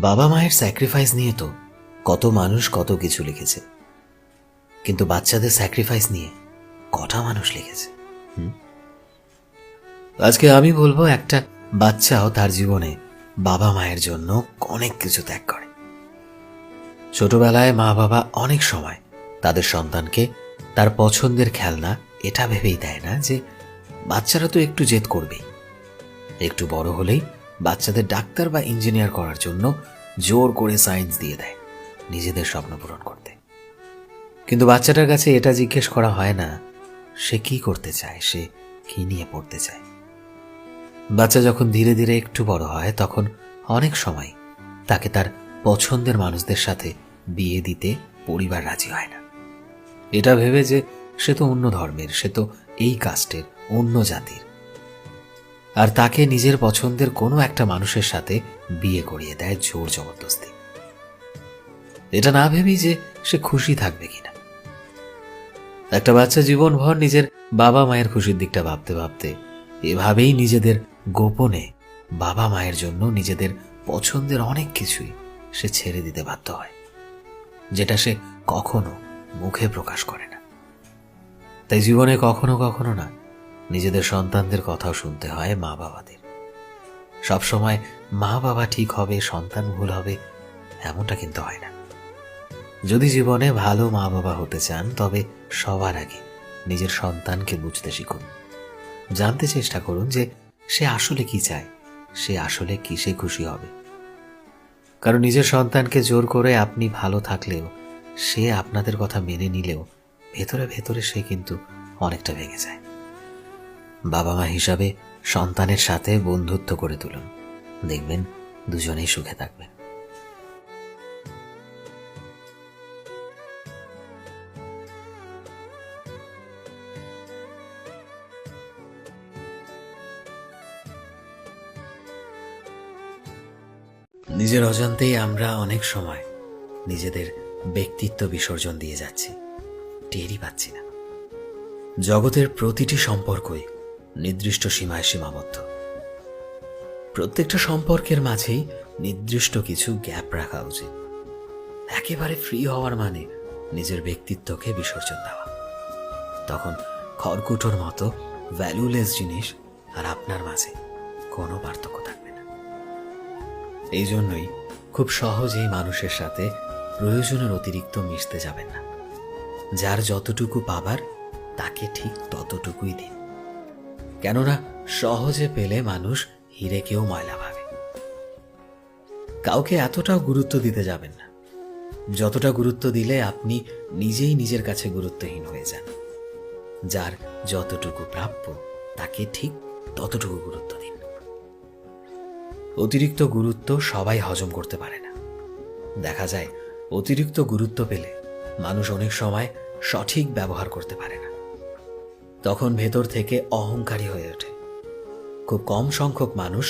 বাবা মায়ের স্যাক্রিফাইস নিয়ে তো কত মানুষ কত কিছু লিখেছে, কিন্তু বাচ্চাদের স্যাক্রিফাইস নিয়ে কটা মানুষ লিখেছে? আজকে আমি বলবো, একটা বাচ্চাও তার জীবনে বাবা মায়ের জন্য অনেক কিছু ত্যাগ করে। ছোটবেলায় মা বাবা অনেক সময় তাদের সন্তানকে তার পছন্দের খেলনা এটা ভেবেই দেয় না যে বাচ্চারা তো একটু জেদ করবেই, একটু বড় হলেই বাচ্চাদের ডাক্তার বা ইঞ্জিনিয়ার করার জন্য জোর করে সায়েন্স দিয়ে দেয় নিজেদের স্বপ্ন পূরণ করতে। কিন্তু বাচ্চাটার কাছে এটা জিজ্ঞেস করা হয় না সে কি করতে চায়, সে কি নিয়ে পড়তে চায়। বাচ্চা যখন ধীরে ধীরে একটু বড় হয় তখন অনেক সময় তাকে তার পছন্দের মানুষদের সাথে বিয়ে দিতে পরিবার রাজি হয় না, এটা ভেবে যে সে তো অন্য ধর্মের, সে তো এই কাস্টের, অন্য জাতির, আর তাকে নিজের পছন্দের কোনো একটা মানুষের সাথে বিয়ে করিয়ে দেয় জোর জবরদস্তি। এটা না ভেবেই যে সে খুশি থাকবে কিনা। একটা বাচ্চা জীবনভর নিজের বাবা মায়ের খুশির দিকটা ভাবতে ভাবতে এভাবেই নিজেদের গোপনে বাবা মায়ের জন্য নিজেদের পছন্দের অনেক কিছুই সে ছেড়ে দিতে বাধ্য হয়, যেটা সে কখনো মুখে প্রকাশ করে না। তাই জীবনে কখনো কখনো না নিজেদের সন্তানদের কথাও শুনতে হয় মা বাবাদের। সবসময় মা বাবা ঠিক হবে, সন্তান ভুল হবে, এমনটা কিন্তু হয় না। যদি জীবনে ভালো মা বাবা হতে চান তবে সবার আগে নিজের সন্তানকে বুঝতে শিখুন, জানতে চেষ্টা করুন যে সে আসলে কি চায়, সে আসলে কিসে খুশি হবে। কারণ নিজের সন্তানকে জোর করে আপনি ভালো থাকলেও, সে আপনাদের কথা মেনে নিলেও ভেতরে ভেতরে সে কিন্তু অনেকটা ভেঙে যায়। বাবা মা হিসাবে সন্তানের সাথে বন্ধুত্ব করে তুলুন, দেখবেন দুজনেই সুখে থাকবেন। নিজের অজান্তেই আমরা অনেক সময় নিজেদের ব্যক্তিত্ব বিসর্জন দিয়ে যাচ্ছি, টেরই পাচ্ছি না। জগতের প্রতিটি সম্পর্কই নির্দিষ্ট সীমায় সীমাবদ্ধ। প্রত্যেকটা সম্পর্কের মাঝেই নির্দিষ্ট কিছু গ্যাপ রাখা উচিত। একেবারে ফ্রি হওয়ার মানে নিজের ব্যক্তিত্বকে বিসর্জন দেওয়া। তখন খড়কুটোর মতো ভ্যালুলেস জিনিস আর আপনার মাঝে কোনো পার্থক্য থাকবে না। এই জন্যই খুব সহজেই মানুষের সাথে প্রয়োজনের অতিরিক্ত মিশতে যাবেন না। যার যতটুকু পাবার তাকে ঠিক ততটুকুই দিন। কেননা সহজে পেলে মানুষ হিরেকেও ময়লা ভাবে। কাউকে এতটাও গুরুত্ব দিতে যাবেন না যতটা গুরুত্ব দিলে আপনি নিজেই নিজের কাছে গুরুত্বহীন হয়ে যান। যার যতটুকু প্রাপ্য তাকে ঠিক ততটুকু গুরুত্ব দিন। অতিরিক্ত গুরুত্ব সবাই হজম করতে পারে না। দেখা যায় অতিরিক্ত গুরুত্ব পেলে মানুষ অনেক সময় সঠিক ব্যবহার করতে পারে না, তখন ভেতর থেকে অহংকারী হয়ে ওঠে। খুব কম সংখ্যক মানুষ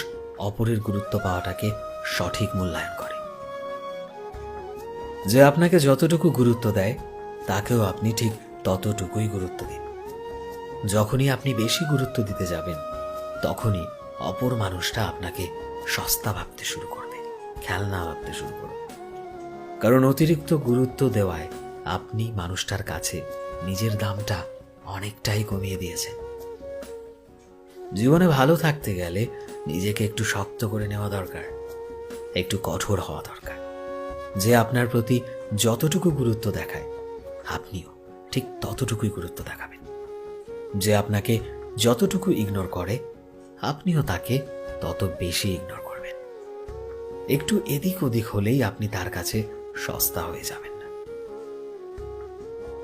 অপরের গুরুত্ব পাওয়াটাকে সঠিক মূল্যায়ন করে। যে আপনাকে যতটুকু গুরুত্ব দেয় তাকেও আপনি ঠিক ততটুকুই গুরুত্ব দিন। যখনই আপনি বেশি গুরুত্ব দিতে যাবেন তখনই অপর মানুষটা আপনাকে সস্তা ভাবতে শুরু করবে, খেলনা ভাবতে শুরু করবে। কারণ অতিরিক্ত গুরুত্ব দেওয়ায় আপনি মানুষটার কাছে নিজের দামটা অনেকটাই কমিয়ে দিয়েছেন। জীবনে ভালো থাকতে গেলে নিজেকে একটু শক্ত করে নেওয়া দরকার, একটু কঠোর হওয়া দরকার। যে আপনার প্রতি যতটুকু গুরুত্ব দেখায় আপনিও ঠিক ততটুকুই গুরুত্ব দেখাবেন। যে আপনাকে যতটুকু ইগনোর করে আপনিও তাকে তত বেশি ইগনোর করবেন। একটু এদিক ওদিক হলেই আপনি তার কাছে সস্তা হয়ে যাবেন না।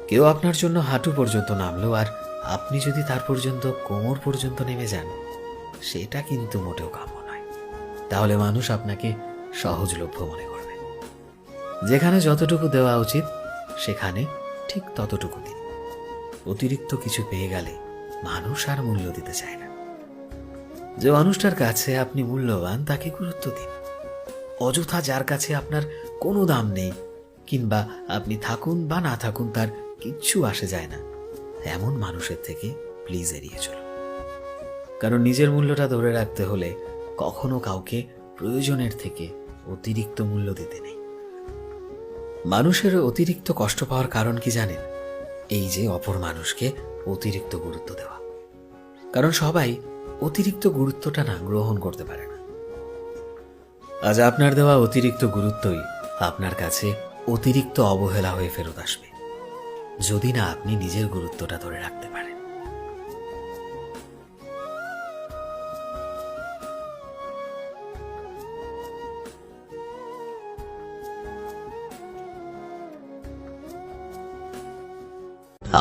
কেউ আপনার জন্য হাঁটু পর্যন্ত নামলো আর আপনি যদি তার পর্যন্ত কোমর পর্যন্ত নেমে যান, সেটা কিন্তু মোটেও কাম্য নয়। তাহলে মানুষ আপনাকে সহজলভ্য মনে করবে। যেখানে যতটুকু দেওয়া উচিত সেখানে ঠিক ততটুকু দিন। অতিরিক্ত কিছু পেয়ে গেলে মানুষ আর মূল্য দিতে চায় না। যে মানুষটার কাছে আপনি মূল্যবান তাকে গুরুত্ব দিন। অযথা যার কাছে আপনার কোনো দাম নেই, কিংবা আপনি থাকুন বা না থাকুন তার কিচ্ছু আসে যায় না, এমন মানুষের থেকে প্লিজ এড়িয়ে চলুন। কারণ নিজের মূল্যটা ধরে রাখতে হলে কখনো কাউকে প্রয়োজনের থেকে অতিরিক্ত মূল্য দিতে নেই। মানুষের অতিরিক্ত কষ্ট পাওয়ার কারণ কি জানেন? এই যে অপর মানুষকে অতিরিক্ত গুরুত্ব দেওয়া। কারণ সবাই অতিরিক্ত গুরুত্বটা না গ্রহণ করতে পারে না। আজ আপনার দেওয়া অতিরিক্ত গুরুত্বই আপনার কাছে অতিরিক্ত অবহেলা হয়ে ফেরত আসবে, যদি না আপনি নিজের গুরুত্বটা ধরে রাখতে পারেন।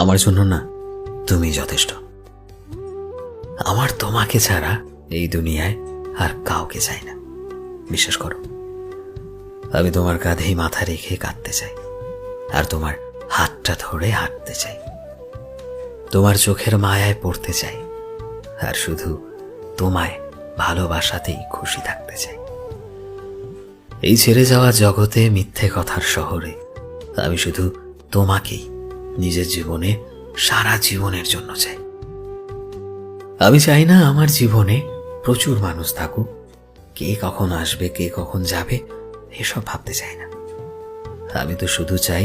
আমার জন্য না তুমি যথেষ্ট। আমার তোমাকে ছাড়া এই দুনিয়ায় আর কাউকে চাই না। বিশ্বাস করো, আমি তোমার কাঁধেই মাথা রেখে কাঁদতে চাই, আর তোমার হাতটা ধরে হাঁটতে চাই, তোমার চোখের মায়ায় পড়তে চাই, আর শুধু তোমায় ভালোবাসাতেই খুশি থাকতে চাই। এই ছেড়ে যাওয়া জগতে, মিথ্যে কথার শহরে আমি শুধু তোমাকেই নিজের জীবনে সারা জীবনের জন্য চাই। আমি চাই না আমার জীবনে প্রচুর মানুষ থাকুক, কে কখন আসবে কে কখন যাবে এসব ভাবতে চাই না। আমি তো শুধু চাই,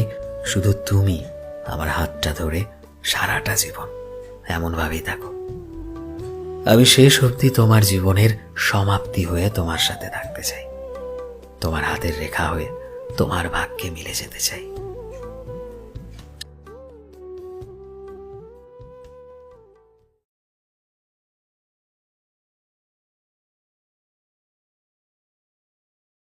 শুধু তুমি আমার হাতটা ধরে সারাটা জীবন এমনভাবেই থাকো। আমি শেষ অবধি তোমার জীবনের সমাপ্তি হয়ে তোমার সাথে থাকতে চাই, তোমার হাতের রেখা হয়ে তোমার ভাগ্যে মিলে যেতে চাই।